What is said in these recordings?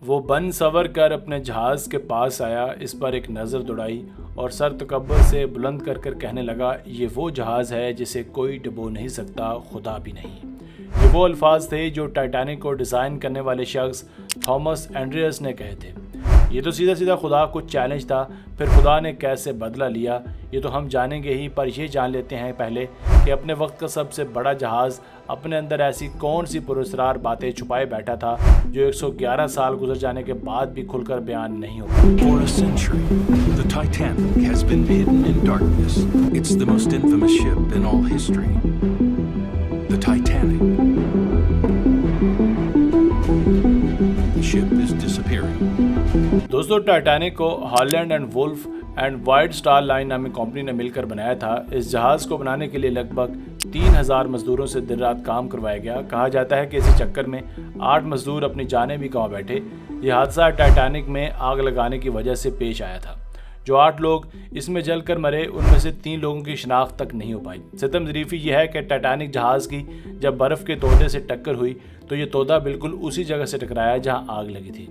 وہ بن سور کر اپنے جہاز کے پاس آیا، اس پر ایک نظر دوڑائی اور سر تکبر سے بلند کر کر کہنے لگا، یہ وہ جہاز ہے جسے کوئی ڈبو نہیں سکتا، خدا بھی نہیں۔ یہ وہ الفاظ تھے جو ٹائٹینک کو ڈیزائن کرنے والے شخص تھامس اینڈریس نے کہے تھے۔ یہ تو سیدھا سیدھا خدا کو چیلنج تھا، پھر خدا نے کیسے بدلہ لیا یہ تو ہم جانیں گے ہی، پر یہ جان لیتے ہیں پہلے کہ اپنے وقت کا سب سے بڑا جہاز اپنے اندر ایسی کون سی پراسرار باتیں چھپائے بیٹھا تھا جو 111 سال گزر جانے کے بعد بھی کھل کر بیان نہیں ہو پائی۔ For a century, the Titanic has been hidden in darkness. It's the most infamous ship in all history. The Titanic. The ship is disappearing. دوستو، ٹائٹینک کو Harland and Wolff and White Star Line نامی company نے مل کر بنایا تھا۔ اس جہاز کو بنانے کے لیے لگ بھگ 3000 مزدوروں سے دن رات کام کروایا گیا۔ کہا جاتا ہے کہ اسی چکر میں 8 مزدور اپنی جانیں بھی گنوا بیٹھے۔ یہ حادثہ ٹائٹینک میں آگ لگانے کی وجہ سے پیش آیا تھا۔ جو 8 لوگ اس میں جل کر مرے ان میں سے 3 لوگوں کی شناخت تک نہیں ہو پائی۔ ستم ظریفی یہ ہے کہ ٹائٹینک جہاز کی جب برف کے تودے سے ٹکر ہوئی تو یہ تودا بالکل اسی جگہ سے ٹکرایا جہاں آگ لگی تھی۔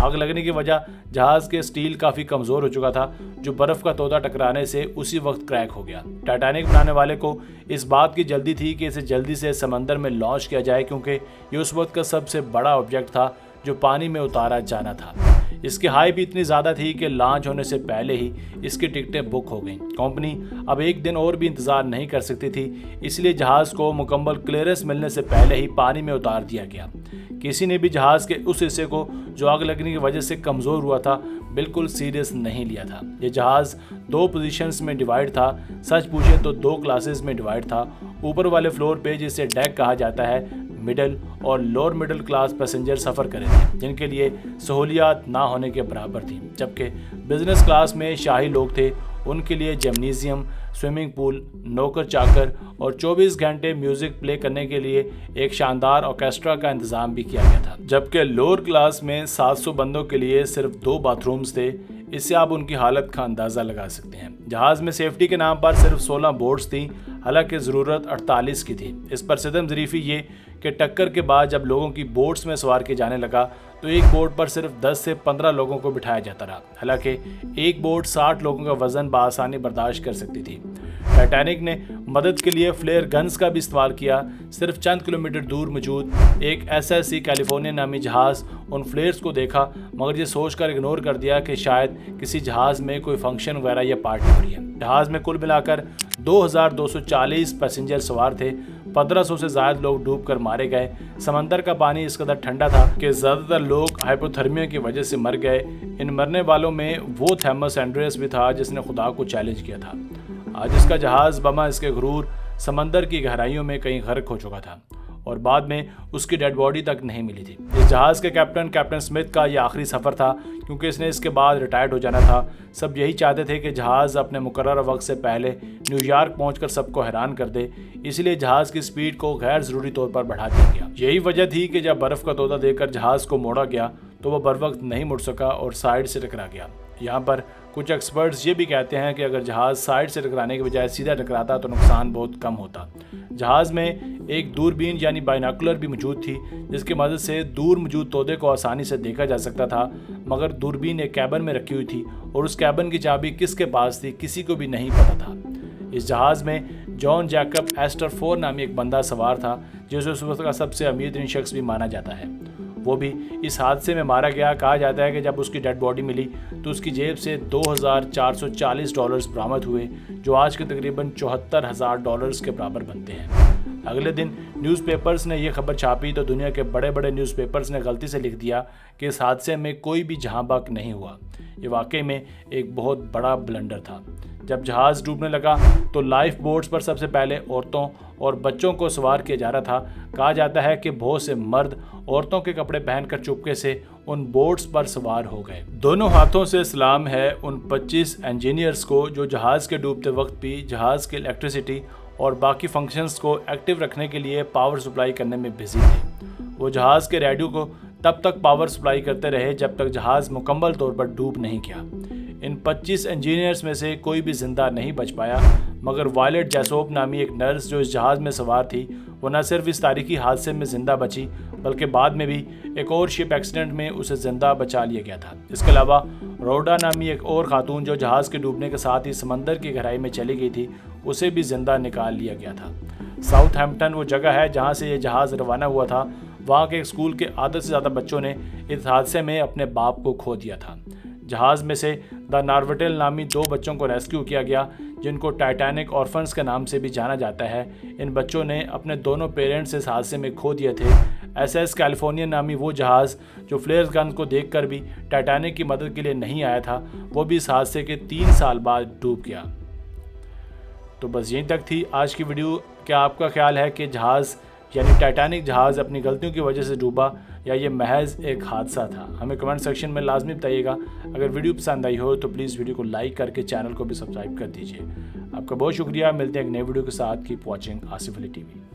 آگ لگنے کی وجہ جہاز کے سٹیل کافی کمزور ہو چکا تھا، جو برف کا تودا ٹکرانے سے اسی وقت کریک ہو گیا۔ ٹائٹینک بنانے والے کو اس بات کی جلدی تھی کہ اسے جلدی سے سمندر میں لانچ کیا جائے، کیونکہ یہ اس وقت کا سب سے بڑا آبجیکٹ تھا جو پانی میں اتارا جانا تھا۔ اس کی ہائپ اتنی زیادہ تھی کہ لانچ ہونے سے پہلے ہی اس کی ٹکٹیں بک ہو گئیں۔ کمپنی اب ایک دن اور بھی انتظار نہیں کر سکتی تھی، اس لیے جہاز کو مکمل کلیئرنس ملنے سے پہلے ہی پانی میں اتار دیا گیا۔ کسی نے بھی جہاز کے اس حصے کو جو آگ لگنے کی وجہ سے کمزور ہوا تھا بالکل سیریس نہیں لیا تھا۔ یہ جہاز 2 پوزیشنز میں ڈیوائیڈ تھا، سچ پوچھے تو 2 کلاسز میں ڈیوائیڈ تھا۔ اوپر والے فلور پہ جسے ڈیک کہا جاتا ہے، مڈل اور لوور مڈل کلاس پیسنجر سفر کرے تھے، جن کے لیے سہولیات نہ ہونے کے برابر تھیں، جبکہ بزنس کلاس میں شاہی لوگ تھے، ان کے لیے جمنیزیم، سوئمنگ پول، نوکر چاکر اور 24 گھنٹے میوزک پلے کرنے کے لیے ایک شاندار آرکیسٹرا کا انتظام بھی کیا گیا تھا، جبکہ لوور کلاس میں 700 بندوں کے لیے صرف 2 باتھ رومز تھے۔ اس سے آپ ان کی حالت کا اندازہ لگا سکتے ہیں۔ جہاز میں سیفٹی کے نام پر صرف 16 بورڈز تھیں، حالانکہ ضرورت 48 کی تھی۔ اس پر ستم ظریفی یہ کہ ٹکر کے بعد جب لوگوں کی بورڈز میں سوار کیے جانے لگا تو ایک بورڈ پر صرف 10 سے 15 لوگوں کو بٹھایا جاتا رہا، حالانکہ ایک بورڈ 60 لوگوں کا وزن بآسانی برداشت کر سکتی تھی۔ ٹائٹینک نے مدد کے لیے فلیئر گنز کا بھی استعمال کیا۔ صرف چند کلومیٹر دور موجود ایک SSC کیلیفورنیا نامی جہاز ان فلیئرز کو دیکھا، مگر یہ سوچ کر اگنور کر دیا کہ شاید کسی جہاز میں کوئی فنکشن وغیرہ یا پارٹی ہو رہی ہے۔ جہاز میں کل ملا کر 2240 پیسنجر سوار تھے۔ 1500 سے زائد لوگ ڈوب کر مارے گئے۔ سمندر کا پانی اس قدر ٹھنڈا تھا کہ زیادہ تر لوگ ہائپوتھرمیا کی وجہ سے مر گئے۔ ان مرنے والوں میں وہ تھامس اینڈریس بھی تھا جس نے خدا کو چیلنج کیا تھا۔ آج اس کا جہاز بما اس کے غرور سمندر کی گہرائیوں میں کہیں غرق ہو چکا تھا اور بعد میں اس کی ڈیڈ باڈی تک نہیں ملی تھی۔ اس جہاز کے کیپٹن سمتھ کا یہ آخری سفر تھا، کیونکہ اس نے اس کے بعد ریٹائرڈ ہو جانا تھا۔ سب یہی چاہتے تھے کہ جہاز اپنے مقررہ وقت سے پہلے نیو یارک پہنچ کر سب کو حیران کر دے، اس لیے جہاز کی سپیڈ کو غیر ضروری طور پر بڑھا دیا گیا۔ یہی وجہ تھی کہ جب برف کا تودا دے کر جہاز کو موڑا گیا تو وہ بروقت نہیں مڑ سکا اور سائڈ سے ٹکرا گیا۔ یہاں پر کچھ ایکسپرٹس یہ بھی کہتے ہیں کہ اگر جہاز سائڈ سے ٹکرانے کے بجائے سیدھا ٹکراتا تو نقصان بہت کم ہوتا۔ جہاز میں ایک دوربین یعنی بائناکولر بھی موجود تھی، جس کی مدد سے دور موجود تودے کو آسانی سے دیکھا جا سکتا تھا، مگر دوربین ایک کیبن میں رکھی ہوئی تھی اور اس کیبن کی چابی کس کے پاس تھی کسی کو بھی نہیں پتا تھا۔ اس جہاز میں جان جیکب ایسٹر فور نامی ایک بندہ سوار تھا، جسے اس وقت کا سب سے امیر ترین شخص بھی مانا جاتا ہے۔ وہ بھی اس حادثے میں مارا گیا۔ کہا جاتا ہے کہ جب اس کی ڈیڈ باڈی ملی تو اس کی جیب سے $2440 برآمد ہوئے، جو آج کے تقریباً $74,000 کے برابر بنتے ہیں۔ اگلے دن نیوز پیپرز نے یہ خبر چھاپی تو دنیا کے بڑے بڑے نیوز پیپرز نے غلطی سے لکھ دیا کہ اس حادثے میں کوئی بھی جہاں بحق نہیں ہوا۔ یہ واقعی میں ایک بہت بڑا بلنڈر تھا۔ جب جہاز ڈوبنے لگا تو لائف بوٹس پر سب سے پہلے عورتوں اور بچوں کو سوار کیا جا رہا تھا۔ کہا جاتا ہے کہ بہت سے مرد عورتوں کے کپڑے پہن کر چپکے سے ان بوٹس پر سوار ہو گئے۔ دونوں ہاتھوں سے سلام ہے ان 25 انجینئرز کو جو جہاز کے ڈوبتے وقت بھی جہاز کے الیکٹریسٹی اور باقی فنکشنز کو ایکٹیو رکھنے کے لیے پاور سپلائی کرنے میں بزی تھے۔ وہ جہاز کے ریڈیو کو تب تک پاور سپلائی کرتے رہے جب تک جہاز مکمل طور پر ڈوب نہیں گیا۔ ان 25 انجینئرز میں سے کوئی بھی زندہ نہیں بچ پایا، مگر وائلٹ جیسوپ نامی ایک نرس جو اس جہاز میں سوار تھی وہ نہ صرف اس تاریخی حادثے میں زندہ بچی بلکہ بعد میں بھی ایک اور شپ ایکسیڈنٹ میں اسے زندہ بچا لیا گیا تھا۔ اس کے علاوہ روڈا نامی ایک اور خاتون جو جہاز کے ڈوبنے کے ساتھ ہی سمندر کی گہرائی میں چلی گئی تھی، اسے بھی زندہ نکال لیا گیا تھا۔ ساؤتھ ہیمپٹن وہ جگہ ہے جہاں سے یہ جہاز روانہ ہوا تھا۔ وہاں کے ایک اسکول کے آدھے سے زیادہ بچوں نے اس حادثے میں اپنے باپ کو کھو دیا تھا۔ جہاز میں سے دا نارویٹل نامی 2 بچوں کو ریسکیو کیا گیا جن کو ٹائٹینک آرفنز کے نام سے بھی جانا جاتا ہے۔ ان بچوں نے اپنے دونوں پیرنٹس اس حادثے میں کھو دیے تھے۔ ایس ایس کیلیفورنیا نامی وہ جہاز جو فلیئر گن کو دیکھ کر بھی ٹائٹینک کی مدد کے لیے نہیں آیا تھا، وہ بھی اس حادثے کے 3 سال بعد ڈوب گیا۔ تو بس یہیں تک تھی آج کی ویڈیو۔ کیا آپ کا خیال ہے کہ جہاز یعنی ٹائٹینک جہاز اپنی غلطیوں کی وجہ سے ڈوبا یا یہ محض ایک حادثہ تھا؟ ہمیں کمنٹ سیکشن میں لازمی بتائیے گا۔ اگر ویڈیو پسند آئی ہو تو پلیز ویڈیو کو لائک کر کے چینل کو بھی سبسکرائب کر دیجیے۔ آپ کا بہت شکریہ۔ ملتے ہیں ایک نئے ویڈیو کے ساتھ۔ کیپ واچنگ آصف علی ٹی وی۔